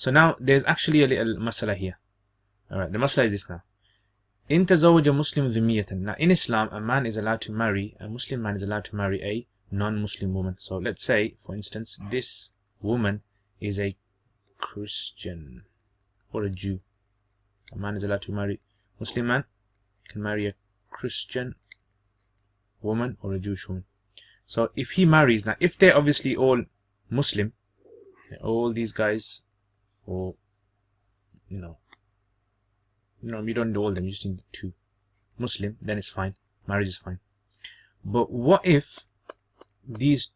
So now there's actually a little masala here. Alright, the masala is this now. In tazawwaja Muslim dhimiyatan. Now in Islam, a Muslim man is allowed to marry a non-Muslim woman. So let's say, for instance, this woman is a Christian or a Jew. A man is allowed to marry, Muslim man can marry a Christian woman or a Jewish woman. So if he marries, now if they're obviously all Muslim, all these guys, or you don't do all of them, you just need two Muslim, then it's fine, marriage is fine. But what if these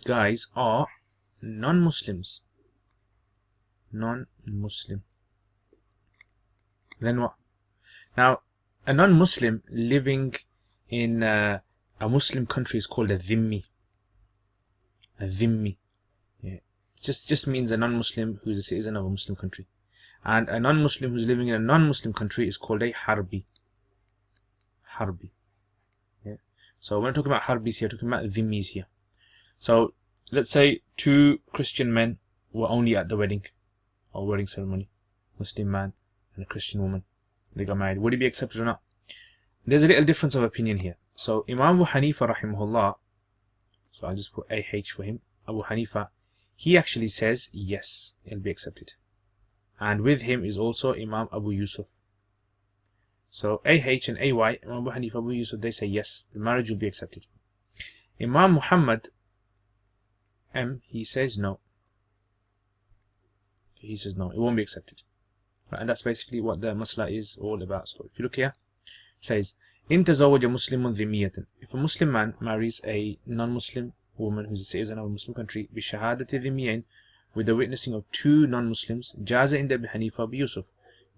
guys are non-Muslims? Non-Muslim. Then what? Now, a non-Muslim living in a Muslim country is called a dhimmi. A dhimmi. Yeah. Just means a non-Muslim who is a citizen of a Muslim country. And a non-Muslim who's living in a non-Muslim country is called a harbi. Harbi. Yeah. So when we're talking about harbis here, we're talking about dhimmis here. So let's say two Christian men were only at the wedding or wedding ceremony. Muslim man and a Christian woman. They got married. Would it be accepted or not? There's a little difference of opinion here. So Imam Abu Hanifa rahimahullah, so I'll just put AH for him, Abu Hanifa, he actually says yes, it'll be accepted. And with him is also Imam Abu Yusuf. So AH and AY, Imam Abu Hanifa, Abu Yusuf, they say yes, the marriage will be accepted. Imam Muhammad M, he says no. He says no, it won't be accepted. And that's basically what the masla is all about. So if you look here, it says, In tazawwaja Muslimun dhimiyatan. If a Muslim man marries a non-Muslim woman who's a citizen of a Muslim country, bishahadati dhimiyain, with the witnessing of two non-Muslims, jaza inda Abu Hanifa Abu Yusuf.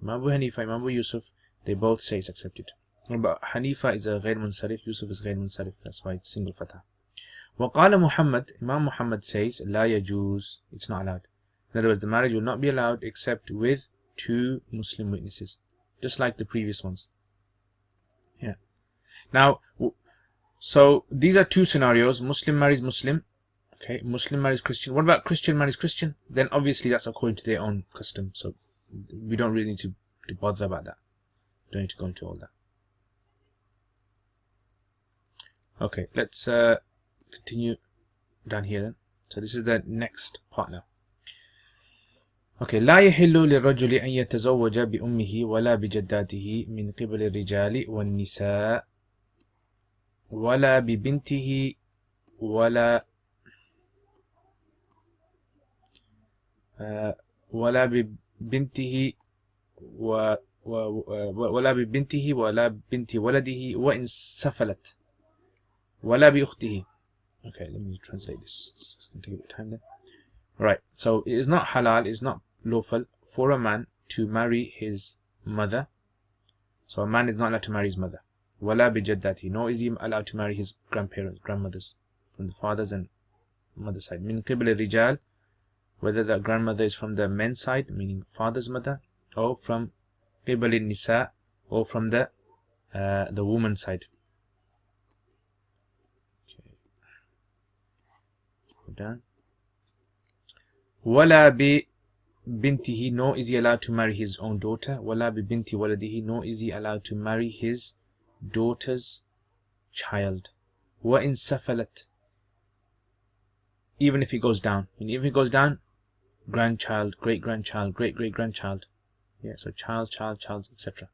Imam Abu Hanifa, Imam Abu Yusuf, they both say it's accepted. But Hanifa is a ghair munsarif, Yusuf is ghair munsarif, that's why it's single fatah. وقال Muhammad, Imam Muhammad says, لا يجوز, it's not allowed. In other words, the marriage will not be allowed except with two Muslim witnesses, just like the previous ones. Yeah. Now, so these are two scenarios. Muslim marries Muslim. Okay, Muslim marries Christian. What about Christian marries Christian? Then obviously that's according to their own custom. So we don't really need to bother about that. Don't need to go into all that. Okay, let's continue down here then. So this is the next part now. Okay, لا يحل للرجل أن يتزوج بأمه ولا بجداته من قبل الرجال والنساء ولا ببنته ولا ببنته ولا بنت ولده وإن سفلت ولا بأخته. Okay, let me translate this. It's going to take a bit of time then. Right, so it is not halal, it is not lawful for a man to marry his mother. So a man is not allowed to marry his mother. Wala bijaddati, nor is he allowed to marry his grandmothers, from the father's and mother's side. Min qibli rijal, whether the grandmother is from the men's side, meaning father's mother, or from qibli nisa, or from the woman's side. Okay. Go down. Wala bi bintihi, nor is he allowed to marry his own daughter. Wala bi binti waladihi, nor is he allowed to marry his daughter's child. Wa in safalat, even if he goes down. And if he goes down, grandchild, great-grandchild, great-great-grandchild. Yeah, so child, etc.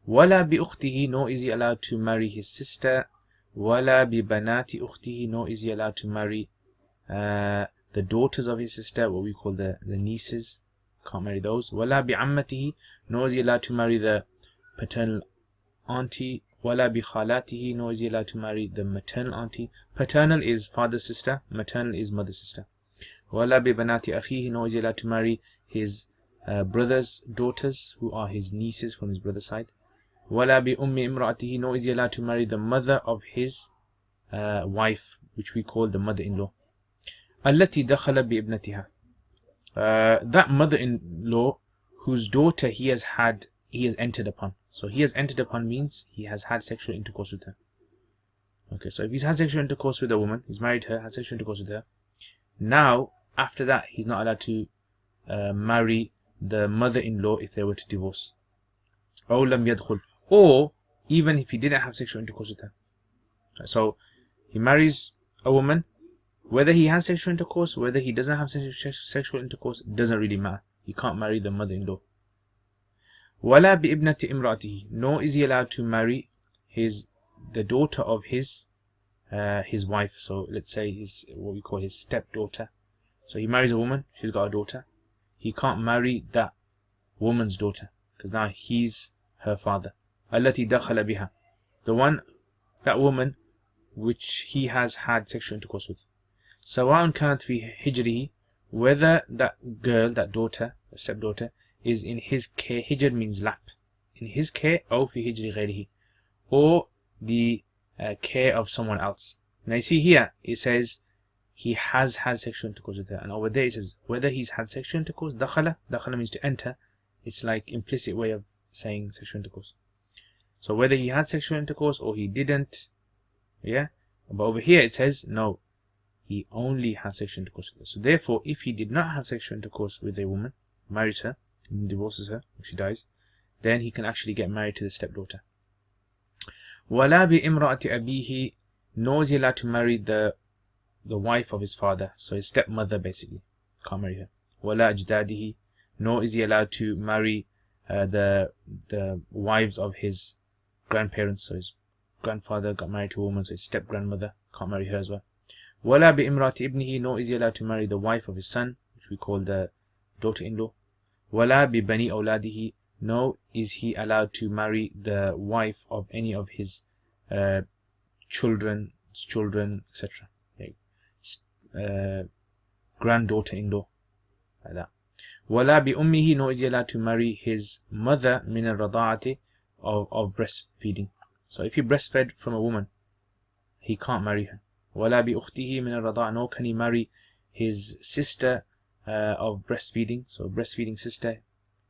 Wala bi ukhtihi, nor is he allowed to marry his sister. Wala bi banati ukhtihi, nor is he allowed to marry the daughters of his sister, what we call the nieces. Can't marry those. Wala bi ammatihi, nor is he allowed to marry the paternal auntie. Wala bi khalatihi, nor is he allowed to marry the maternal auntie. Paternal is father's sister, maternal is mother's sister. Wala bi banati akhihi, nor is he allowed to marry his brother's daughters, who are his nieces from his brother's side. Wala bi ummi imraatihi, nor is he allowed to marry the mother of his wife, which we call the mother-in-law. Allati dakhala bi ibnatiha, that mother-in-law whose daughter he has entered upon. So he has entered upon means he has had sexual intercourse with her. Okay, so if he's had sexual intercourse with a woman, he's married her, had sexual intercourse with her, now after that he's not allowed to marry the mother-in-law if they were to divorce. أو لم يدخل, or even if he didn't have sexual intercourse with her. So he marries a woman, whether he has sexual intercourse, whether he doesn't have sexual intercourse, it doesn't really matter. He can't marry the mother-in-law. ولا بابنة امرأته, nor is he allowed to marry the daughter of his wife. So let's say what we call his stepdaughter. So he marries a woman, she's got a daughter. He can't marry that woman's daughter because now he's her father. التي دخل بها, that woman which he has had sexual intercourse with. سواء كانت في حجره, whether that girl, that daughter, the stepdaughter, is in his care. Hijr means lap. In his care, أو في حجر غيره, or the care of someone else. Now you see here, it says he has had sexual intercourse with her, and over there it says whether he's had sexual intercourse. دخل means to enter. It's like implicit way of saying sexual intercourse. So whether he had sexual intercourse or he didn't, yeah. But over here it says no, he only has sexual intercourse with her. So therefore, if he did not have sexual intercourse with a woman, marries her, and divorces her, when she dies, then he can actually get married to the stepdaughter. ولا بامرأة أبيه, nor is he allowed to marry the wife of his father, so his stepmother basically, can't marry her. ولا أجداده, nor is he allowed to marry the wives of his grandparents. So his grandfather got married to a woman, so his step-grandmother can't marry her as well. ولا بامرأة ابنه, nor is he allowed to marry the wife of his son, which we call the daughter-in-law. ولا ببني أولاده, nor is he allowed to marry the wife of any of his children, etc. Granddaughter-in-law, like that. ولا بأمه, nor is he allowed to marry his mother من الرضاعة, of breastfeeding. So if he breastfed from a woman, he can't marry her. ولا بأخته من الرضاعة, nor can he marry his sister of breastfeeding, so breastfeeding sister.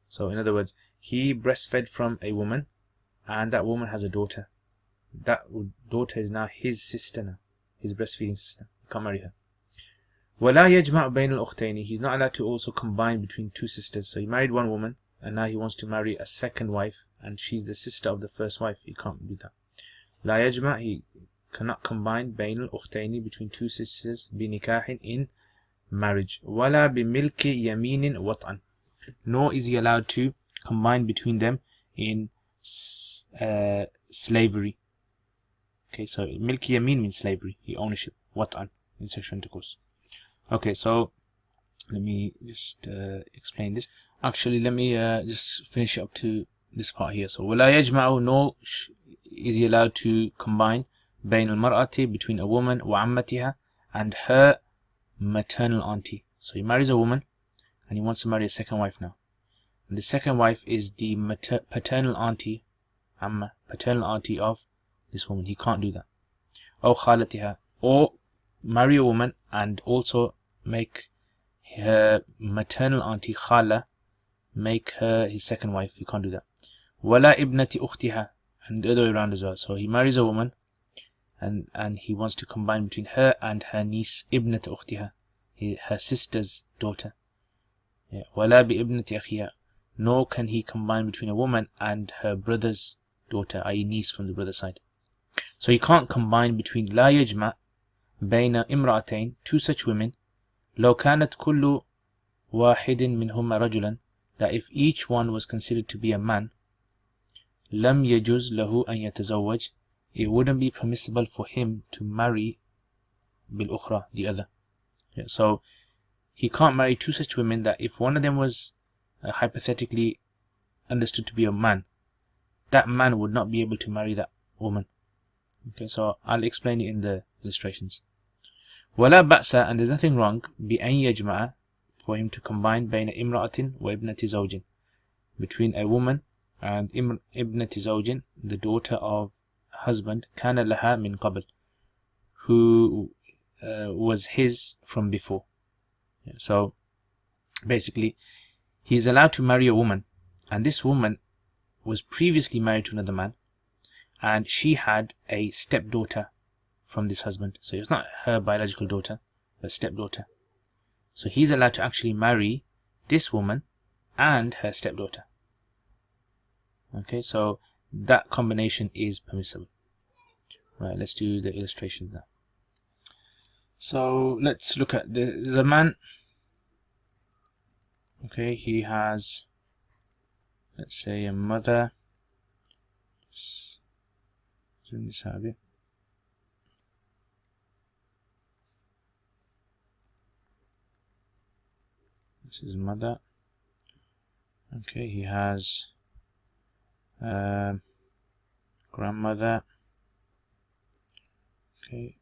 So in other words, he breastfed from a woman, and that woman has a daughter. That daughter is now his sister now, his breastfeeding sister. He can't marry her. ولا يجمع بين الأختين, he's not allowed to also combine between two sisters. So he married one woman, and now he wants to marry a second wife, and she's the sister of the first wife. He can't do that. لا يجمع, he cannot combine بين الأختين, between two sisters, بنكاح, in marriage. ولا بملك يمين وطئا, nor is he allowed to combine between them in slavery. Okay, so milk yamin means slavery, ownership. Wat'an, in sexual intercourse. Okay, so let me just explain this. Actually, let me just finish up to this part here. So ولا يجمع, nor is he allowed to combine بين المرأة, between a woman, وعمتها, and her maternal auntie. So he marries a woman and he wants to marry a second wife now. And the second wife is the paternal auntie, amma, paternal auntie of this woman. He can't do that. أو خالتها, or marry a woman and also make her maternal auntie khala, make her his second wife. He can't do that. ولا ابنة أختها, and the other way around as well. So he marries a woman and he wants to combine between her and her niece, ابنة أختها, her sister's daughter. ولا بابنة أخيها, nor can he combine between a woman and her brother's daughter, i.e. niece from the brother's side. So he can't combine between لا يجمع بين امرأتين, two such women, لو كانت كل واحد منهما رجلا, that if each one was considered to be a man, لم يجوز له أن يتزوج, it wouldn't be permissible for him to marry بالأخرى, the other. So he can't marry two such women that if one of them was hypothetically understood to be a man, that man would not be able to marry that woman. Okay, so I'll explain it in the illustrations. ولا بأس, and there's nothing wrong, بأن يجمع, for him to combine بين امرأة وابنة زوج, between a woman and ابنة زوج, the daughter of husband, كان لها من قبل, who was his from before. So basically, he's allowed to marry a woman, and this woman was previously married to another man, and she had a stepdaughter from this husband. So it's not her biological daughter, but stepdaughter. So he's allowed to actually marry this woman and her stepdaughter. Okay, so that combination is permissible. Right, let's do the illustration now. So let's look at there's a man. Okay, he has, let's say, a mother. Zoom this out a bit. This is mother. Okay, he has grandmother. Okay,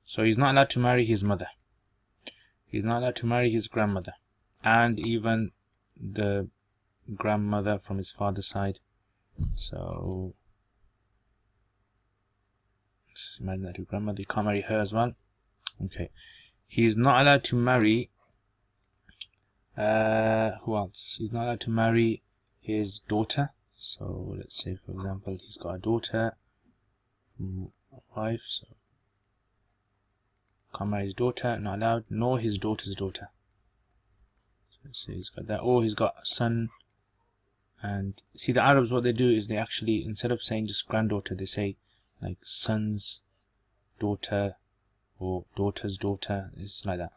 so he's not allowed to marry his mother. He's not allowed to marry his grandmother, and even the grandmother from his father's side. So let's imagine that your grandmother, you can't marry her as well. Okay, he's not allowed to marry. Who else? He's not allowed to marry his daughter. So let's say, for example, he's got a daughter, a wife. So can't marry his daughter, not allowed, nor his daughter's daughter. So let's say he's got that, or he's got a son. And see, the Arabs, what they do is they actually, instead of saying just granddaughter, they say like son's daughter or daughter's daughter. It's like that.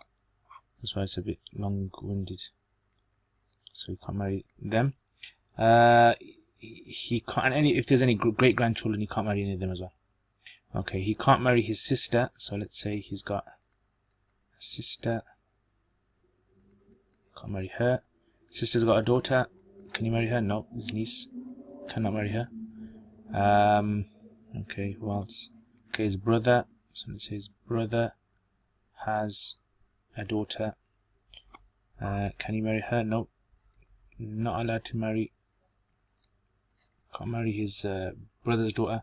That's why it's a bit long-winded. So he can't marry them. He can't, and if there's any great grandchildren, he can't marry any of them as well. Okay, he can't marry his sister. So let's say he's got a sister. Can't marry her. Sister's got a daughter. Can you marry her? No. His niece cannot marry her. Okay, who else? Okay, his brother. So let's say his brother has a daughter. Can he marry her? No. Not allowed to marry. Can't marry his brother's daughter.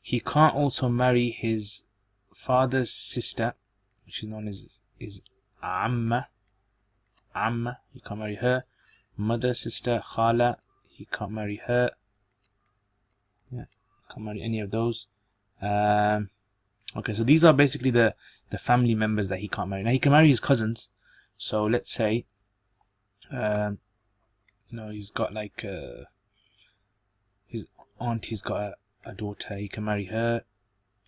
He can't also marry his father's sister, which is known as Amma. Amma, he can't marry her. Mother, sister, Khala, he can't marry her. Yeah, can't marry any of those. Okay, so these are basically the family members that he can't marry. Now he can marry his cousins. So let's say, he's got like his auntie's got a daughter. He can marry her.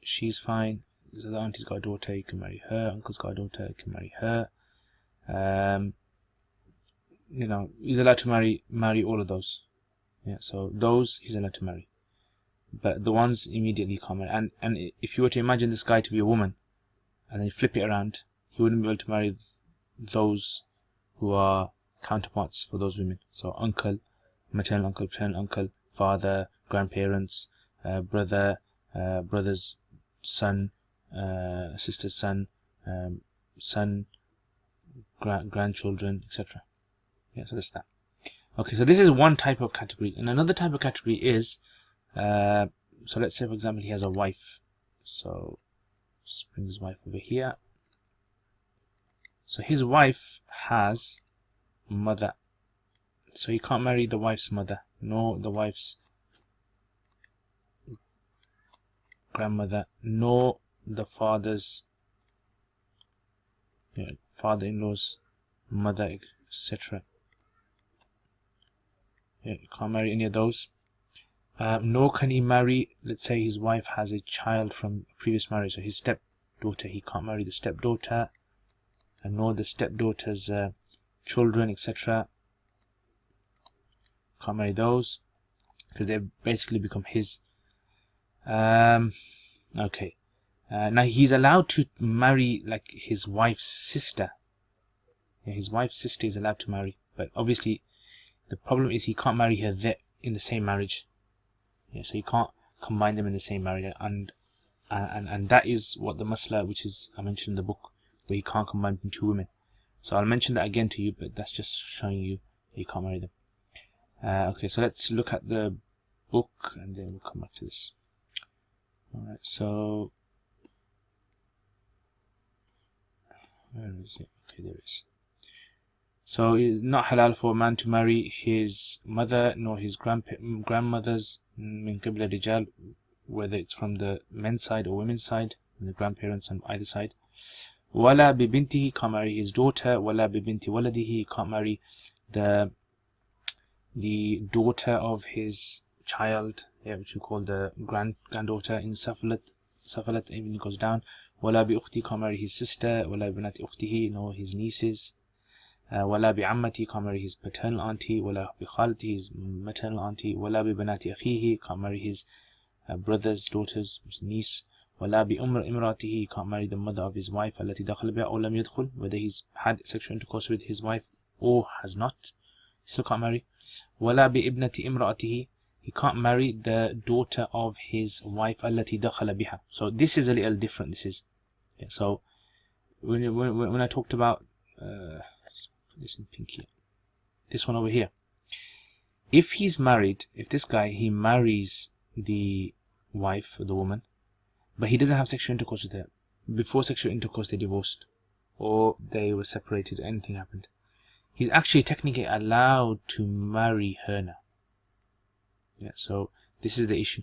She's fine. So the auntie's got a daughter. He can marry her. Uncle's got a daughter. He can marry her. He's allowed to marry all of those. Yeah, so those he's allowed to marry, but the ones immediately can't marry. And if you were to imagine this guy to be a woman, and then you flip it around, he wouldn't be able to marry those who are counterparts for those women. So uncle, maternal uncle, paternal uncle, father, grandparents, brother, brother's son, sister's son, son, grandchildren, etc. Yeah, so that's that. Okay, so this is one type of category. And another type of category is, so let's say, for example, he has a wife. So just bring his wife over here. So his wife has mother. So he can't marry the wife's mother, nor the wife's grandmother, nor the father's, father-in-law's mother, etc. Yeah, you can't marry any of those. Nor can he marry, let's say his wife has a child from a previous marriage, so his stepdaughter, he can't marry the stepdaughter, and nor the stepdaughter's children, etc. Can't marry those, because they basically become his. Okay. Now he's allowed to marry like his wife's sister. Yeah, his wife's sister is allowed to marry, but obviously the problem is he can't marry her there in the same marriage. Yeah, so he can't combine them in the same marriage, and that is what the masla, which is I mentioned in the book, where he can't combine between two women. So I'll mention that again to you, but that's just showing you that you can't marry them. Okay, so let's look at the book and then we'll come back to this. Alright, so where is it? Okay, there it is. So it is not halal for a man to marry his mother nor his grandmothers min qibla rijal, whether it's from the men's side or women's side, and the grandparents on either side. وَلَا بِبِنْتِهِ, he can't marry his daughter. وَلَا بِبِنْتِ وَلَدِهِ, he can't marry the daughter of his child, which we call the granddaughter in Safalat, even goes down. وَلَا بِأُخْتِهِ, can't marry his sister. وَلَا بِبْنَةِ أُخْتِهِ, nor his nieces. وَلَا بِعَمَّتِهِ, can't marry his paternal auntie. وَلَا بِخَالَتِهِ, his maternal auntie. وَلَا بِبَنَاتِ أَخِيهِ, can't marry his brother's daughters, his niece. وَلَا بِإِمْرَأَتِهِ, he can't marry the mother of his wife. الَّتِي دَخَلَ بِهَا أَوْ لَمْ يَدْخُلْ, whether he's had sexual intercourse with his wife or has not, he still can't marry. وَلَا بِإِبْنَةِ إِمْرَأَتِهِ, he can't marry the daughter of his wife. الَّتِي دَخَلَ بِهَا. So this is a little different. This is, so when I talked about this in pink here, this one over here, if he's married, if this guy, he marries the wife or the woman, but he doesn't have sexual intercourse with her, before sexual intercourse they divorced or they were separated, anything happened, he's actually technically allowed to marry her now. So this is the issue.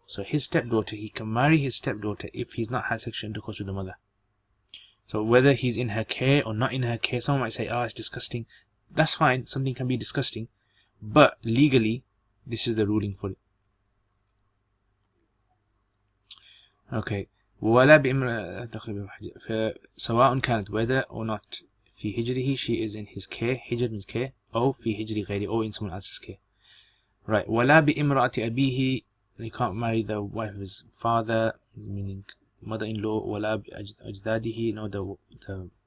So his stepdaughter, he can marry his stepdaughter if he's not had sexual intercourse with the mother. So whether he's in her care or not in her care, someone might say, oh, it's disgusting. That's fine, something can be disgusting, but legally this is the ruling for it. Okay. ولا بإمرأة سواء كانت, whether or not في هجره, she is in his care, hijr means care, أو في هجر غيره, or in someone else's care. Right. ولا بإمرأة أبيه, he can't marry the wife of his father, meaning mother-in-law. ولا بأجداده, no,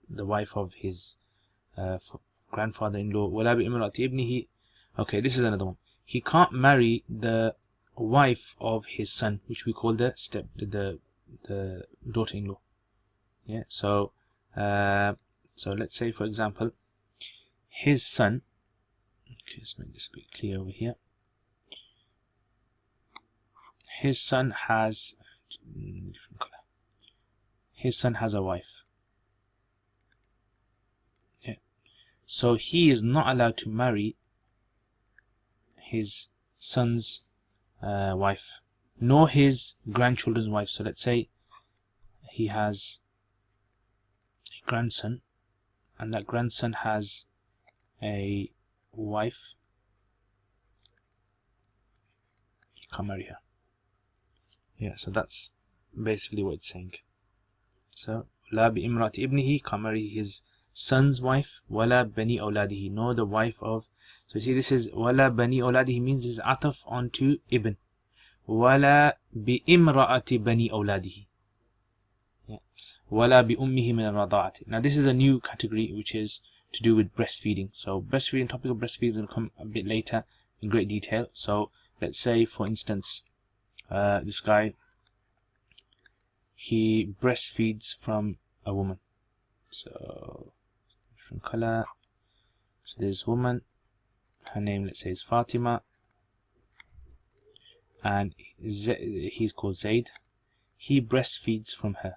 the wife of his grandfather-in-law. ولا بإمرأة ابنه. Okay, this is another one. He can't marry the wife of his son, which we call the daughter-in-law. So let's say, for example, his son, okay, let's make this a bit clear over here. His son has a wife. So he is not allowed to marry his son's wife, nor his grandchildren's wife. So let's say he has a grandson, and that grandson has a wife. He can't marry her. So that's basically what it's saying. So لا بإمرأة ابنه, can't marry his son's wife. ولا بني أولاده, nor the wife of. So you see, this is ولا بني أولاده means is ataf onto ibn. ولا بإمرأة بني أولاده. ولا بأمه من الرضاعة. Now this is a new category which is to do with breastfeeding. So breastfeeding, topic of breastfeeding is going to come a bit later in great detail. So let's say, for instance, this guy, he breastfeeds from a woman. So different color. So this woman, her name, let's say, is Fatima, and he's called Zaid. He breastfeeds from her,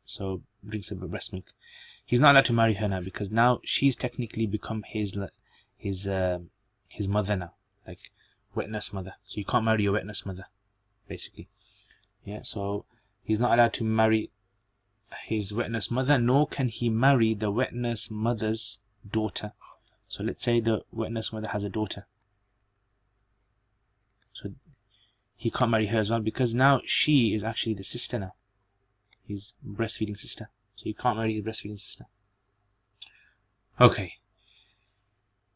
so drinks a bit of breast milk. He's not allowed to marry her now, because now she's technically become his mother now, like wet nurse mother. So you can't marry your wet nurse mother, basically. So he's not allowed to marry his wet nurse mother, nor can he marry the wet nurse mother's daughter. So let's say the wet nurse mother has a daughter, so he can't marry her as well, because now she is actually the sister now, his breastfeeding sister. So you can't marry his breastfeeding sister. Okay,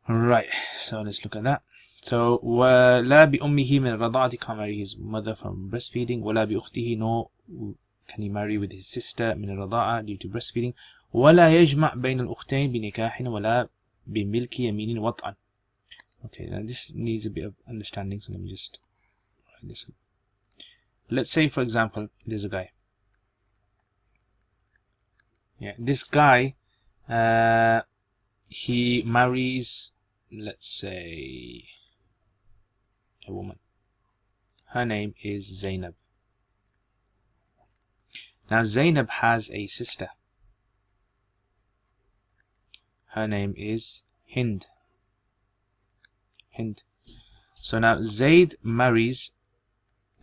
right, so let's look at that. So ولا بأمه من الرضاعة, can't marry his mother from breastfeeding. ولا بأخته, nor can he marry with his sister من الرضاعة due to breastfeeding. ولا يجمع بين الأختين بنكاح ولا بملك يمين وطئا. Okay, now this needs a bit of understanding, so let me just write this up. Let's say, for example, there's a guy. This guy, he marries, let's say, a woman. Her name is Zainab. Now Zainab has a sister. Her name is Hind. So now Zaid marries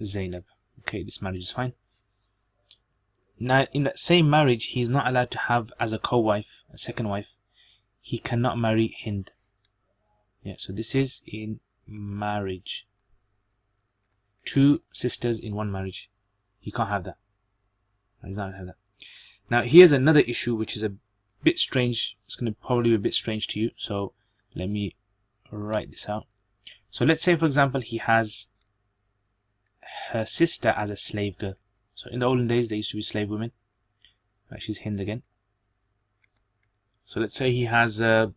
Zainab. Okay, this marriage is fine. Now, in that same marriage, he's not allowed to have as a co-wife, a second wife. He cannot marry Hind. Yeah, so this is in marriage. 2 sisters in one marriage. He can't have that. He's not allowed to have that. Now, here's another issue which is a bit strange. It's going to probably be a bit strange to you. So let me write this out. So let's say, for example, he has her sister as a slave girl. So in the olden days, they used to be slave women. Right, she's Hind again. So let's say he has a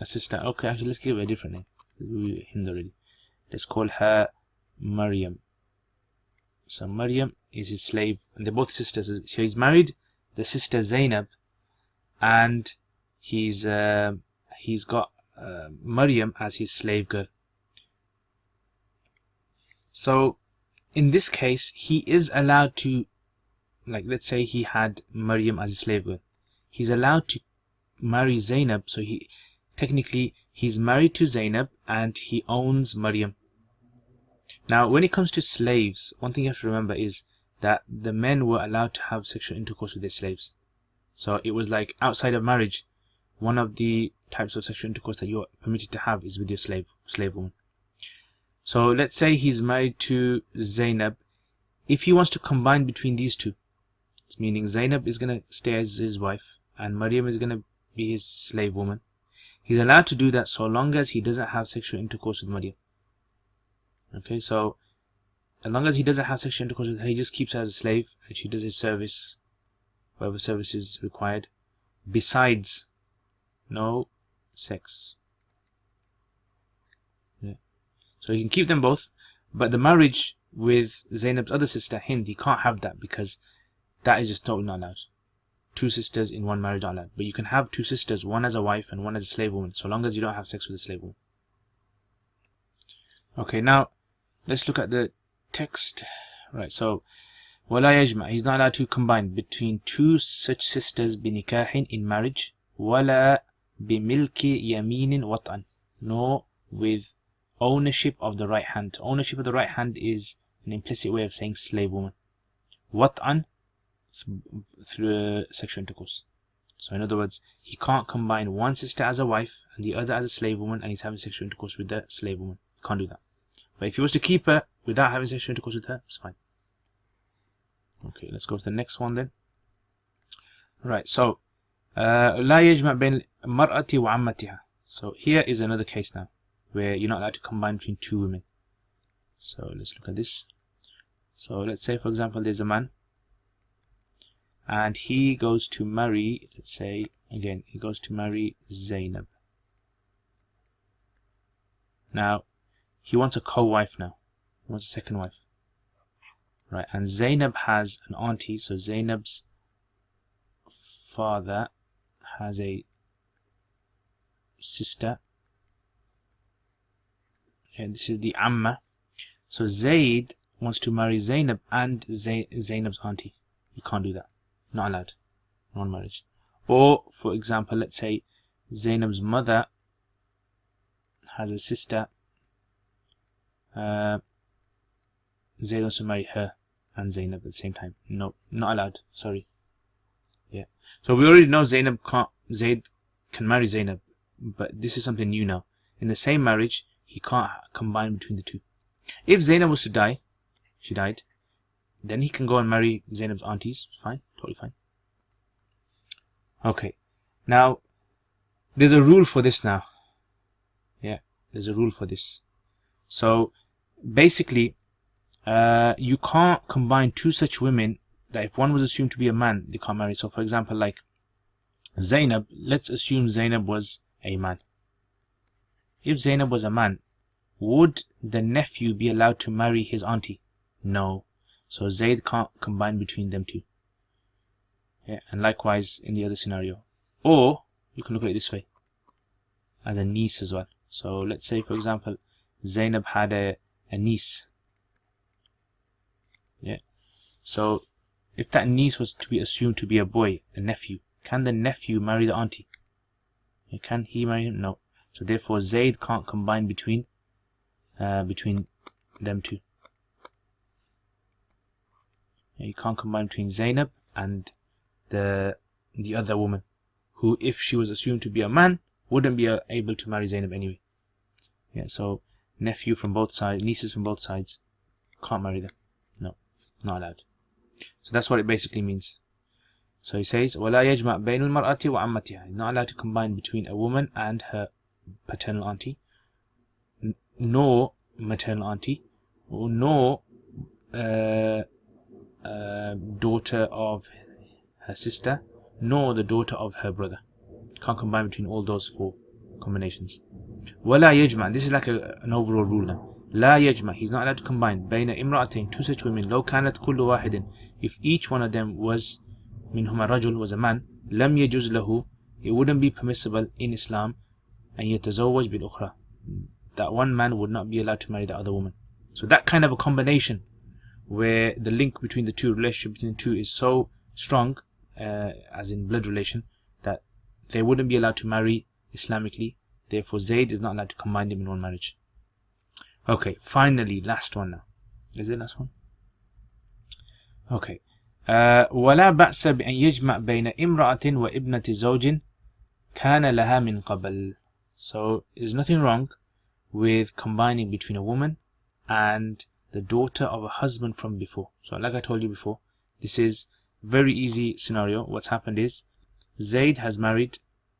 sister. Okay, actually, let's give her a different name. We Hind already. Let's call her Maryam. So Maryam is his slave, and they're both sisters. So he's married the sister Zainab, and he's got Maryam as his slave girl. So in this case, he is allowed to, like, let's say he had Maryam as a slave girl. He's allowed to marry Zainab, so technically he's married to Zainab and he owns Maryam. Now, when it comes to slaves, one thing you have to remember is that the men were allowed to have sexual intercourse with their slaves. So it was like outside of marriage, one of the types of sexual intercourse that you're permitted to have is with your slave woman. So let's say he's married to Zainab. If he wants to combine between these two, meaning Zainab is going to stay as his wife and Maryam is going to be his slave woman, he's allowed to do that so long as he doesn't have sexual intercourse with Maryam. Okay, so as long as he doesn't have sexual intercourse with her, he just keeps her as a slave and she does his service, whatever service is required, besides no sex. Yeah. So he can keep them both, but the marriage with Zainab's other sister, Hind, he can't have that because that is just totally not allowed. 2 sisters in one marriage are allowed. But you can have 2 sisters, one as a wife and one as a slave woman, so long as you don't have sex with a slave woman. Okay, now let's look at the text. Right, so وَلَا يَجْمَعْ, he's not allowed to combine between 2 such sisters بِنِكَاحٍ in marriage, وَلَا بِمِلْكِ يَمِينٍ وَطْعًا, nor with ownership of the right hand. Ownership of the right hand is an implicit way of saying slave woman. Wat'an, through sexual intercourse. So in other words, he can't combine one sister as a wife and the other as a slave woman and he's having sexual intercourse with the slave woman. He can't do that. But if he was to keep her without having sexual intercourse with her, it's fine. Okay, let's go to the next one then. Right, so لا يجمع بين المرأة وعمتها. So here is another case now where you're not allowed to combine between 2 women. So let's look at this. So let's say, for example, there's a man and he goes to marry, let's say, again, he goes to marry Zainab. Now, he wants a co-wife now. He wants a second wife. Right, and Zainab has an auntie, so Zainab's father has a sister. And this is the Amma. So Zayd wants to marry Zainab and Zainab's auntie. You can't do that. Not allowed. Non-marriage. Or, for example, let's say Zainab's mother has a sister. Zayd wants to marry her and Zainab at the same time. No, not allowed. Sorry. Yeah. So we already know Zayd can marry Zainab, but this is something new now. In the same marriage, he can't combine between the 2. If Zainab was to die, she died, then he can go and marry Zainab's aunties. Fine, totally fine. Okay, now there's a rule for this now. Yeah, there's a rule for this. So basically, you can't combine 2 such women that if one was assumed to be a man, they can't marry. So for example, like Zainab, let's assume Zainab was a man. If Zainab was a man, would the nephew be allowed to marry his auntie? No. So Zayd can't combine between them 2. Yeah, and likewise in the other scenario. Or you can look at it this way, as a niece as well. So let's say, for example, Zainab had a niece. Yeah. So if that niece was to be assumed to be a boy, a nephew, can the nephew marry the auntie? Yeah, can he marry him? No. So therefore Zayd can't combine between them 2. Yeah, you can't combine between Zainab and the other woman, who, if she was assumed to be a man, wouldn't be able to marry Zainab anyway. Yeah, so nephew from both sides, nieces from both sides, can't marry them. No, not allowed. So that's what it basically means. So he says, وَلَا يَجْمَعْ بَيْنَ الْمَرْأَةِ وَعَمَّتِهَا. Not allowed to combine between a woman and her paternal auntie, nor maternal auntie, nor daughter of her sister, nor the daughter of her brother. Can't combine between all those four combinations. وَلَا يَجْمَعْ. This is like an overall rule now. لا يجمع. He's not allowed to combine بين امرأتين, two such women, لو كانت كل واحد, if each one of them was منهما رجل, was a man, لم يجوز له, it wouldn't be permissible in Islam, أن يتزوج بالأخرى, that one man would not be allowed to marry the other woman. So that kind of a combination where the link between the two, relationship between the two, is so strong, as in blood relation, that they wouldn't be allowed to marry Islamically. Therefore Zayd is not allowed to combine them in one marriage. Okay, finally, last one now. Is it last one? Okay. ولا بأس بأن يجمع بين امرأة وابنة زوج كان لها من قبل. So there's nothing wrong with combining between a woman and the daughter of a husband from before. So like I told you before, this is very easy scenario. What's happened is Zayd has married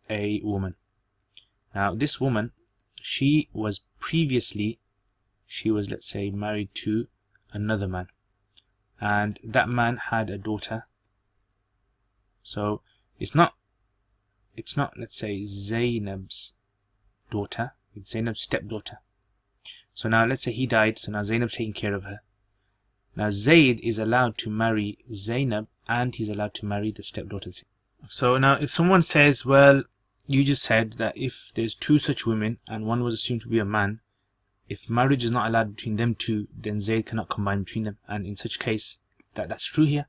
a woman. Now this woman, she was previously, let's say, married to another man, and that man had a daughter. So it's not let's say Zainab's daughter, it's Zainab's stepdaughter. So now let's say he died, so now Zainab's taking care of her. Now Zayd is allowed to marry Zainab, and he's allowed to marry the stepdaughter. So now if someone says, well, you just said that if there's two such women and one was assumed to be a man, if marriage is not allowed between them two, then Zayd cannot combine between them. And in such case, that's true here,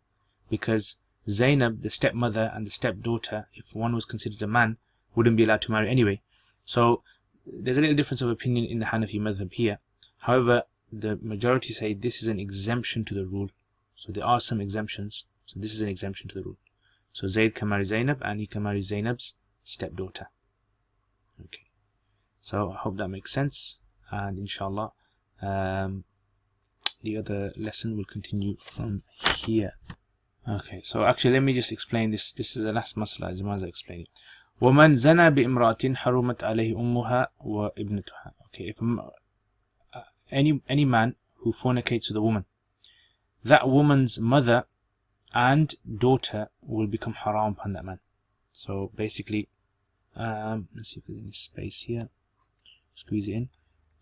because Zainab, the stepmother and the stepdaughter, if one was considered a man, wouldn't be allowed to marry anyway. So there's a little difference of opinion in the Hanafi madhab here. However, the majority say this is an exemption to the rule. So there are some exemptions. So this is an exemption to the rule. So Zayd can marry Zainab, and he can marry Zainab's stepdaughter. Okay. So I hope that makes sense. And inshallah, the other lesson will continue from here. Okay, so actually let me just explain this. This is the last masla. Jamaza explain it. وَمَنْ زَنَى بِإِمْرَأَةٍ حَرُمَتْ عَلَيْهِ أُمُّهَا وَإِبْنَتُهَا. Okay, if any man who fornicates with a woman, that woman's mother and daughter will become haram upon that man. So basically, let's see if there's any space here. Squeeze it in.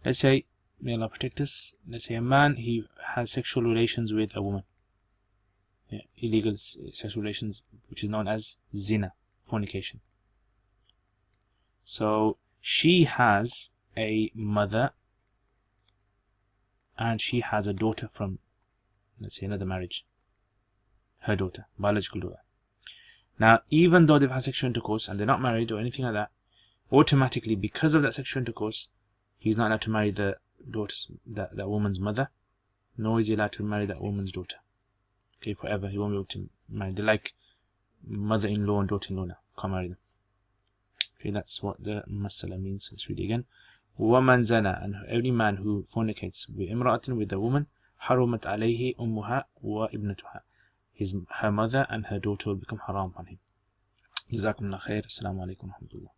Let's say, may Allah protect us, let's say a man, he has sexual relations with a woman. Yeah, illegal sexual relations, which is known as zina, fornication. So she has a mother and she has a daughter from, let's say, another marriage. Her daughter, biological daughter. Now, even though they've had sexual intercourse and they're not married or anything like that, automatically, because of that sexual intercourse, he's not allowed to marry the daughter's, that woman's mother, nor is he allowed to marry that woman's daughter. Okay, forever, he won't be able to marry. They're like mother-in-law and daughter-in-law now. Can't marry them. Okay, that's what the masala means. Let's read it again. وَمَنْ زَنَى, and every man who fornicates بِإِمْرَأَةٍ, with a woman, حَرُمَتْ عَلَيْهِ أُمُّهَا وَإِبْنَتُهَا, her mother and her daughter will become haram upon him. جزاكم الله خير. السلام عليكم ورحمة الله.